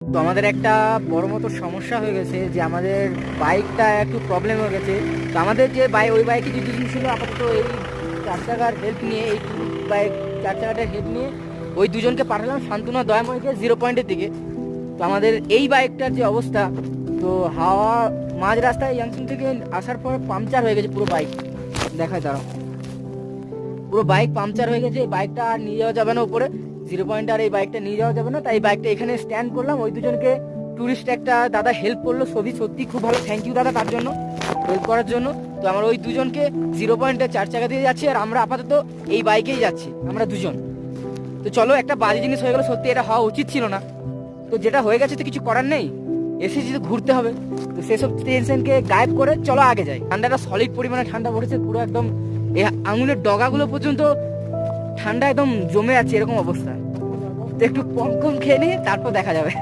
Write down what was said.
তো আমাদের একটা বড় মতো সমস্যা হয়ে গেছে যে আমাদের বাইকটা একটু প্রবলেম হয়ে গেছে। তো আমাদের যে ওই বাইকে যে দুজন ছিল আপাতত এই 4 চাকার হেল্প নিয়ে, এই বাইক 4 চাকাটার হেল্প নিয়ে ওই দুজনকে পাঠালাম শান্তনা দয়াময়কে 0 পয়েন্টের দিকে। তো আমাদের এই বাইকটার যে অবস্থা, তো হাওয়া মাঝ রাস্তায় ইয়াংসুন থেকে আসার পর পাংচার হয়ে গেছে পুরো বাইক। দেখায় দাঁড়াও, পুরো বাইক পাংচার হয়ে গেছে। এই বাইকটা আর নিয়ে যাওয়া যাবে না উপরে 0 পয়েন্ট, আর এই বাইকটা নিয়ে যাওয়া যাবে না। তাই বাইকটা এখানে স্ট্যান্ড করলাম। ওই দুজনকে টুরিস্ট একটা দাদা হেল্প করলো, সত্যি খুব ভালো, থ্যাংক ইউ দাদা তার জন্য, হেল্প করার জন্য। তো আমার ওই দুজনকে 0 পয়েন্টে 4 চাকা দিয়ে যাচ্ছি, আর আমরা আপাতত এই বাইকেই যাচ্ছি আমরা দুজন। তো চলো, একটা বাজে জিনিস হয়ে গেলো, সত্যি এটা হওয়া উচিত ছিল না। তো যেটা হয়ে গেছে তো কিছু করার নেই, এসেছি তো ঘুরতে হবে। তো সেসব টেনশনকে গায়েব করে চলো আগে যাই। ঠান্ডাটা সলিড পরিমাণে ঠান্ডা পড়েছে, পুরো একদম এই আঙুলের ডগাগুলো পর্যন্ত ঠান্ডা একদম জমে আছে, এরকম অবস্থা। তো একটু কম কম খেয়ে নিয়ে তারপর দেখা যাবে।